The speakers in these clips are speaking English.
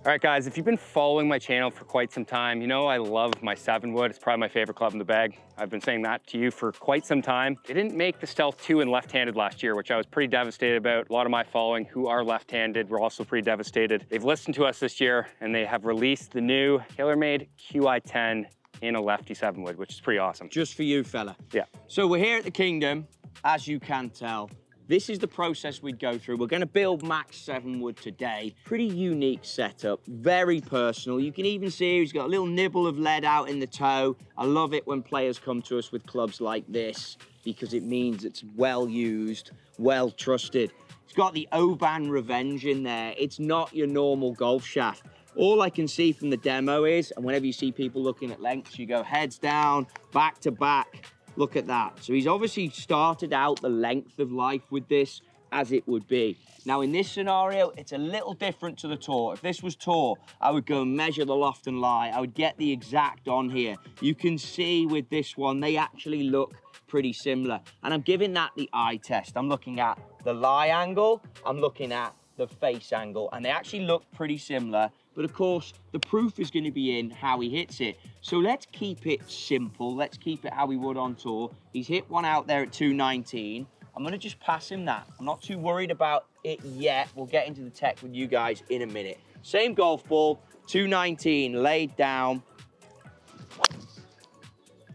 All right, guys, if you've been following my channel for quite some time, you know I love my 7-wood. It's probably my favorite club in the bag. I've been saying that to you for quite some time. They didn't make the Stealth 2 in left-handed last year, which I was pretty devastated about. A lot of my following who are left-handed were also pretty devastated. They've listened to us this year, and they have released the new tailor-made QI10 in a lefty 7-wood, which is pretty awesome. Just for you, fella. Yeah. So we're here at the Kingdom, as you can tell. This is the process we'd go through. We're gonna build Mac's 7-wood today. Pretty unique setup, very personal. You can even see he's got a little nibble of lead out in the toe. I love it when players come to us with clubs like this because it means it's well used, well trusted. It's got the Oban Revenge in there. It's not your normal golf shaft. All I can see from the demo is, and whenever you see people looking at lengths, you go heads down, back to back. Look at that. So he's obviously started out the length of life with this as it would be. Now in this scenario, it's a little different to the tour. If this was tour, I would go and measure the loft and lie. I would get the exact on here. You can see with this one, they actually look pretty similar. And I'm giving that the eye test. I'm looking at the lie angle, I'm looking at the face angle, and they actually look pretty similar. But of course, the proof is going to be in how he hits it. So let's keep it simple. Let's keep it how we would on tour. He's hit one out there at 219. I'm going to just pass him that. I'm not too worried about it yet. We'll get into the tech with you guys in a minute. Same golf ball, 219, laid down.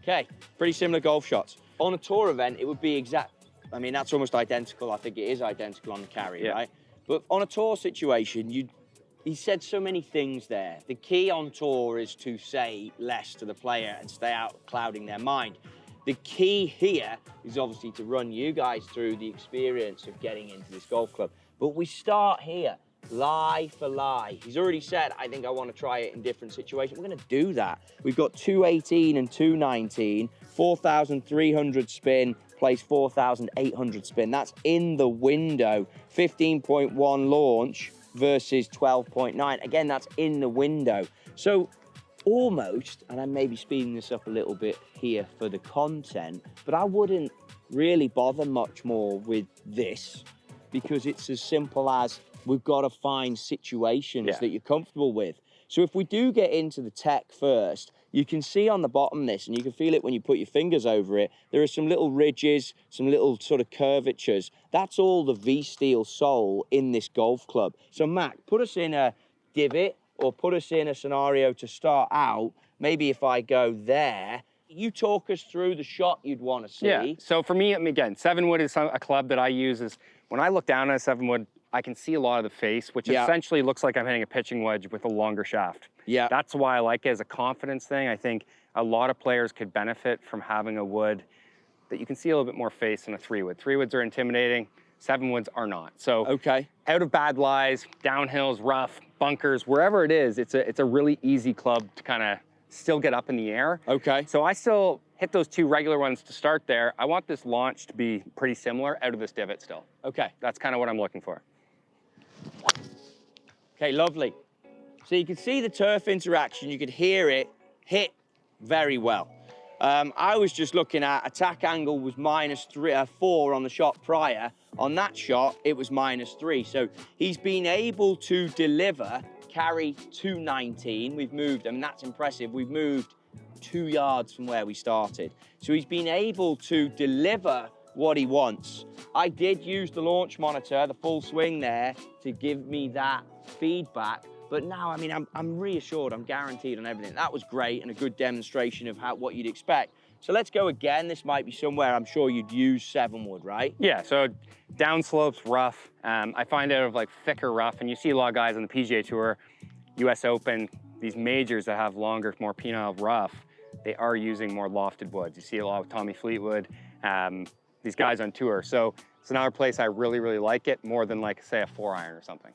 Okay, pretty similar golf shots. On a tour event, it would be exact. I mean, that's almost identical. I think it is identical on the carry, right? But on a tour situation, he said so many things there. The key on tour is to say less to the player and stay out clouding their mind. The key here is obviously to run you guys through the experience of getting into this golf club. But we start here, lie for lie. He's already said, I think I want to try it in different situations. We're going to do that. We've got 218 and 219, 4,300 spin, place 4,800 spin. That's in the window. 15.1 launch versus 12.9. Again, that's in the window. So almost, and I may be speeding this up a little bit here for the content, but I wouldn't really bother much more with this because it's as simple as we've got to find situations that you're comfortable with. So if we do get into the tech first, you can see on the bottom this, and you can feel it when you put your fingers over it, there are some little ridges, some little sort of curvatures. That's all the V-steel sole in this golf club. So Mac, put us in a divot or put us in a scenario to start out. Maybe if I go there, you talk us through the shot you'd want to see. Yeah, so for me, again, 7-wood is a club that I use. Is when I look down at a 7-wood, I can see a lot of the face, which essentially looks like I'm hitting a pitching wedge with a longer shaft. Yeah. That's why I like it as a confidence thing. I think a lot of players could benefit from having a wood that you can see a little bit more face than a 3-wood. 3-woods are intimidating, 7-woods are not. So out of bad lies, downhills, rough, bunkers, wherever it is, it's a really easy club to kind of still get up in the air. So I still hit those 2 regular ones to start there. I want this launch to be pretty similar out of this divot still. That's kind of what I'm looking for. Okay, lovely. So you can see the turf interaction, you could hear it hit very well. I was just looking at attack angle was -4 on the shot prior. On that shot, it was -3. So he's been able to deliver, carry 219. We've moved, I mean, that's impressive. We've moved 2 yards from where we started. So he's been able to deliver what he wants. I did use the launch monitor, the full swing there, to give me that feedback. But now, I mean, I'm reassured, I'm guaranteed on everything. That was great and a good demonstration of what you'd expect. So let's go again. This might be somewhere I'm sure you'd use 7-wood, right? Yeah, so down slopes, rough. I find out of like thicker rough, and you see a lot of guys on the PGA Tour, US Open, these majors that have longer, more penile rough, they are using more lofted woods. You see a lot with Tommy Fleetwood, these guys on tour. So it's another place I really, really like it, more than like, say, a 4-iron or something.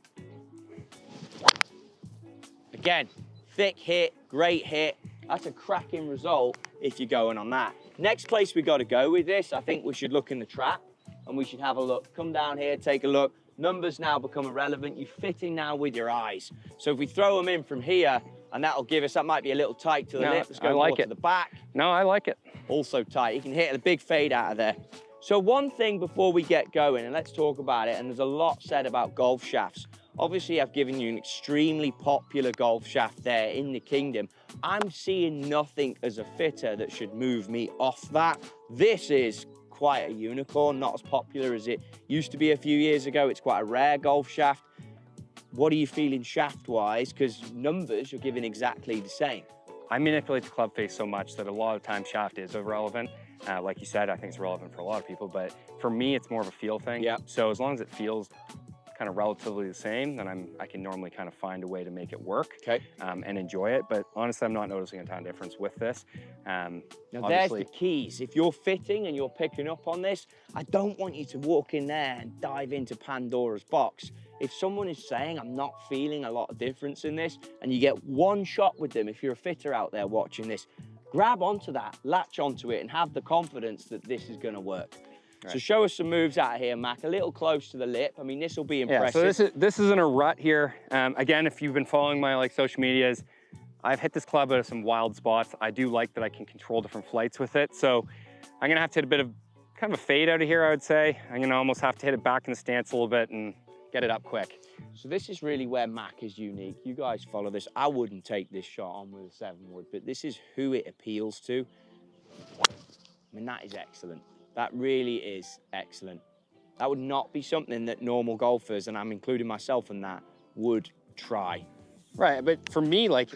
Again, thick hit, great hit. That's a cracking result if you're going on that. Next place we got to go with this, I think we should look in the trap and we should have a look. Come down here, take a look. Numbers now become irrelevant. You're fitting now with your eyes. So if we throw them in from here, and that'll give us, that might be a little tight to the lip. Let's go more to the back. No, I like it. Also tight. You can hit a big fade out of there. So one thing before we get going, and let's talk about it, and there's a lot said about golf shafts. Obviously, I've given you an extremely popular golf shaft there in the Kingdom. I'm seeing nothing as a fitter that should move me off that. This is quite a unicorn, not as popular as it used to be a few years ago. It's quite a rare golf shaft. What are you feeling shaft-wise? Because numbers, you're giving exactly the same. I manipulate the club face so much that a lot of times shaft is irrelevant. Like you said, I think it's relevant for a lot of people, but for me, it's more of a feel thing. Yeah. So as long as it feels kind of relatively the same, then I can normally kind of find a way to make it work. Okay. And enjoy it. But honestly, I'm not noticing a ton of difference with this. Now there's the keys. If you're fitting and you're picking up on this, I don't want you to walk in there and dive into Pandora's box. If someone is saying, I'm not feeling a lot of difference in this, and you get one shot with them, if you're a fitter out there watching this, grab onto that, latch onto it, and have the confidence that this is gonna work. Right. So show us some moves out here, Mac, a little close to the lip. I mean, this will be impressive. Yeah, so this is in a rut here. Again, if you've been following my social medias, I've hit this club at some wild spots. I do like that I can control different flights with it. So I'm gonna have to hit a bit of kind of a fade out of here, I would say. I'm gonna almost have to hit it back in the stance a little bit and get it up quick. So this is really where Mac is unique. You guys follow this. I wouldn't take this shot on with a 7-wood, but this is who it appeals to. I mean, that is excellent. That really is excellent. That would not be something that normal golfers, and I'm including myself in that, would try. Right, but for me, like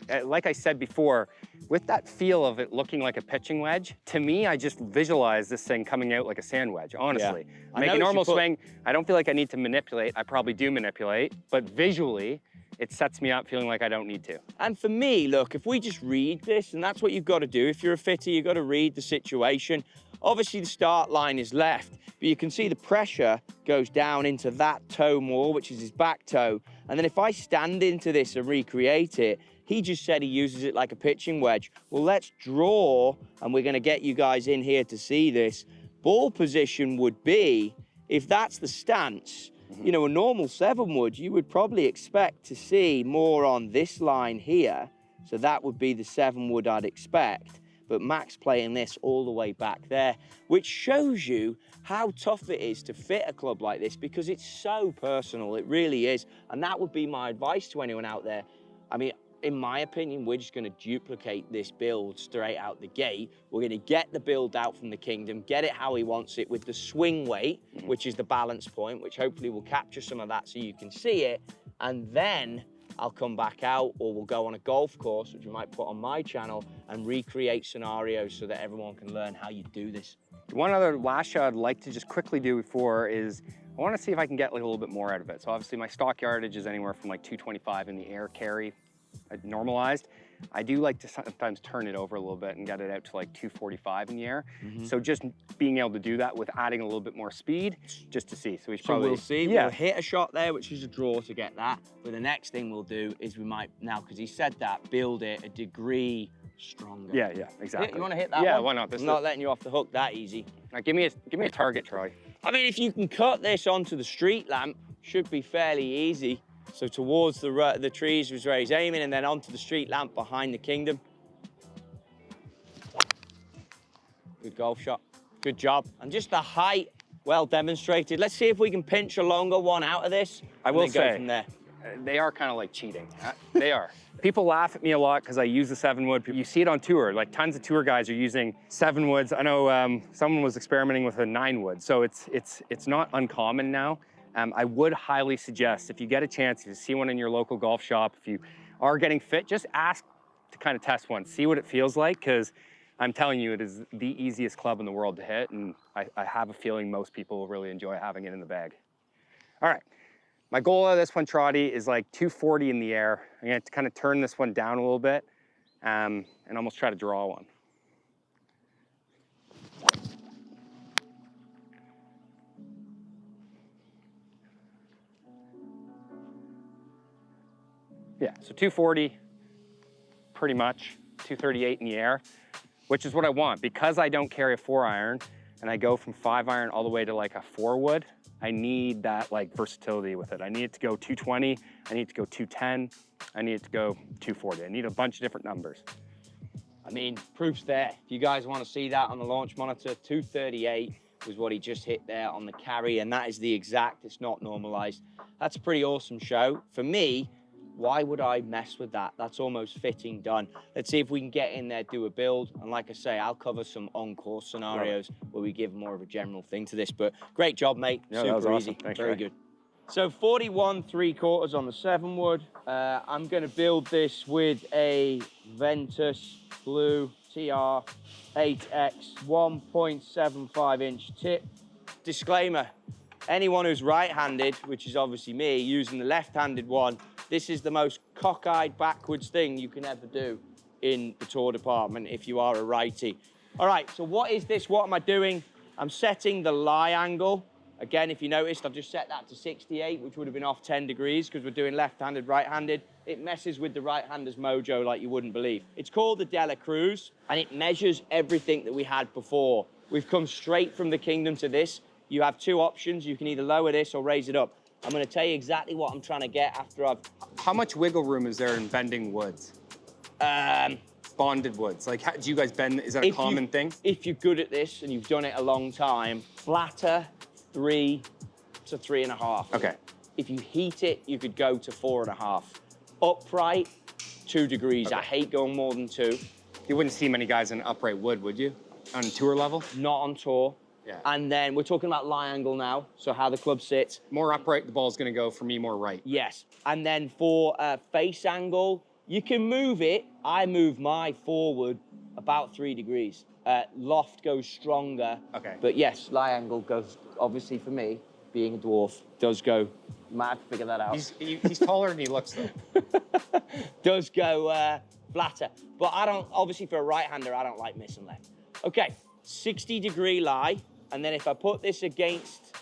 I said before, with that feel of it looking like a pitching wedge, to me, I just visualize this thing coming out like a sand wedge, honestly. Yeah. Make a normal swing. I don't feel like I need to manipulate. I probably do manipulate, but visually, it sets me up feeling like I don't need to. And for me, look, if we just read this, and that's what you've got to do. If you're a fitter, you've got to read the situation. Obviously, the start line is left, but you can see the pressure goes down into that toe more, which is his back toe. And then if I stand into this and recreate it, he just said he uses it like a pitching wedge. Well, let's draw, and we're going to get you guys in here to see this. Ball position would be, if that's the stance, you know, a normal 7-wood, you would probably expect to see more on this line here. So that would be the 7-wood I'd expect. But Mac's playing this all the way back there, which shows you how tough it is to fit a club like this, because it's so personal, it really is. And that would be my advice to anyone out there. I mean, in my opinion, we're just gonna duplicate this build straight out the gate. We're gonna get the build out from the Kingdom, get it how he wants it with the swing weight, which is the balance point, which hopefully will capture some of that so you can see it. And then I'll come back out, or we'll go on a golf course, which we might put on my channel, and recreate scenarios so that everyone can learn how you do this. One other last shot I'd like to just quickly do before is, I want to see if I can get like a little bit more out of it. So obviously my stock yardage is anywhere from like 225 in the air carry, normalized. I do like to sometimes turn it over a little bit and get it out to like 245 in the air. So just being able to do that with adding a little bit more speed, just to see. So we'll see. Yeah. We'll hit a shot there, which is a draw to get that. But the next thing we'll do is we might, now because he said that, build it a degree stronger. Yeah, exactly. You want to hit that one? Yeah, why not? I'm not letting you off the hook that easy. Now, give me a target, Troy. I mean, if you can cut this onto the street lamp, should be fairly easy. So towards the trees was where he's aiming, and then onto the street lamp behind the Kingdom. Good golf shot. Good job. And just the height, well demonstrated. Let's see if we can pinch a longer one out of this. I will say, go from there. They are kind of like cheating. They are. People laugh at me a lot because I use the 7-wood. You see it on tour, like tons of tour guys are using 7-woods. I know someone was experimenting with a 9-wood, so it's not uncommon now. I would highly suggest, if you get a chance, if you see one in your local golf shop, if you are getting fit, just ask to kind of test one, see what it feels like, because I'm telling you, it is the easiest club in the world to hit, and I have a feeling most people will really enjoy having it in the bag. All right, my goal of this one, Trottie, is like 240 in the air. I'm gonna kind of turn this one down a little bit and almost try to draw one. Yeah, so 240, pretty much, 238 in the air, which is what I want. Because I don't carry a 4-iron and I go from 5-iron all the way to like a 4-wood, I need that like versatility with it. I need it to go 220, I need it to go 210, I need it to go 240. I need a bunch of different numbers. I mean, proof's there. If you guys want to see that on the launch monitor, 238 was what he just hit there on the carry, and that is the exact, it's not normalized. That's a pretty awesome show. For me, why would I mess with that? That's almost fitting done. Let's see if we can get in there, do a build. And like I say, I'll cover some on-course scenarios where we give more of a general thing to this. But great job, mate. Yeah, that was Super awesome. easy. Thanks, Very Ray. good. So 41 3/4 on the 7-wood. I'm going to build this with a Ventus Blue TR 8X 1.75-inch tip. Disclaimer, anyone who's right-handed, which is obviously me, using the left-handed one, this is the most cockeyed backwards thing you can ever do in the tour department if you are a righty. All right, so what is this? What am I doing? I'm setting the lie angle. Again, if you noticed, I've just set that to 68, which would have been off 10 degrees because we're doing left-handed, right-handed. It messes with the right-hander's mojo like you wouldn't believe. It's called the Dela Cruz, and it measures everything that we had before. We've come straight from the kingdom to this. You have two options. You can either lower this or raise it up. I'm going to tell you exactly what I'm trying to get after I've... How much wiggle room is there in bending woods? Bonded woods. Like, how, do you guys bend? Is that a common thing? If you're good at this and you've done it a long time, flatter, 3 to 3.5. Okay. If you heat it, you could go to 4.5. Upright, 2 degrees. Okay. I hate going more than 2. You wouldn't see many guys in upright wood, would you? On tour level? Not on tour. Yeah. And then we're talking about lie angle now, so how the club sits. More upright, the ball's gonna go, for me, more right. Yes. And then for face angle, you can move it. I move my forward about 3 degrees. Loft goes stronger. Okay. But yes, lie angle goes, obviously for me, being a dwarf, does go, you might have to figure that out. He's taller than he looks, though. Does go flatter. But I don't, obviously for a right-hander, I don't like missing left. Okay, 60-degree lie. And then if I put this against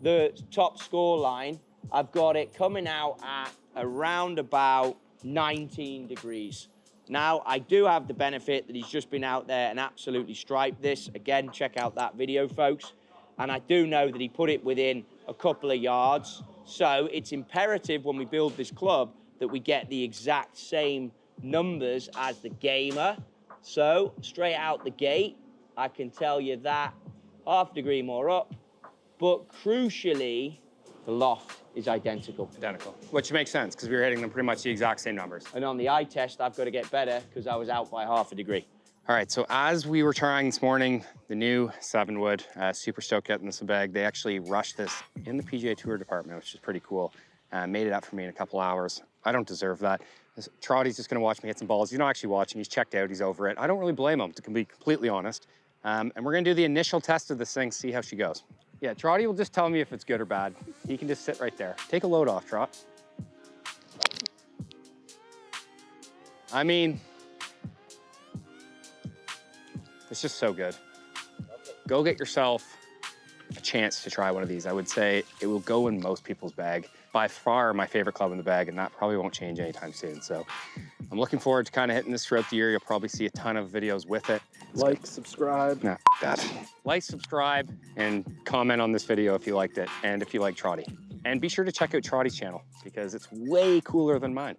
the top score line, I've got it coming out at around about 19 degrees. Now, I do have the benefit that he's just been out there and absolutely striped this. Again, check out that video, folks. And I do know that he put it within a couple of yards. So it's imperative when we build this club that we get the exact same numbers as the gamer. So straight out the gate, I can tell you that half a degree more up, but crucially, the loft is identical. Identical, which makes sense because we were hitting them pretty much the exact same numbers. And on the eye test, I've got to get better because I was out by half a degree. All right, so as we were trying this morning, the new 7-wood, super stoked getting this in the bag. They actually rushed this in the PGA Tour department, which is pretty cool. Made it up for me in a couple hours. I don't deserve that. Trottie's just gonna watch me hit some balls. He's not actually watching, he's checked out, he's over it. I don't really blame him, to be completely honest. And we're gonna do the initial test of this thing, see how she goes. Yeah, Trottie will just tell me if it's good or bad. He can just sit right there. Take a load off, Trot. I mean, it's just so good. Go get yourself a chance to try one of these. I would say it will go in most people's bag. By far my favorite club in the bag, and that probably won't change anytime soon. So I'm looking forward to kind of hitting this throughout the year. You'll probably see a ton of videos with it. Like, subscribe. Nah, that. Like, subscribe, and comment on this video if you liked it, and if you like Trottie. And be sure to check out Trottie's channel, because it's way cooler than mine.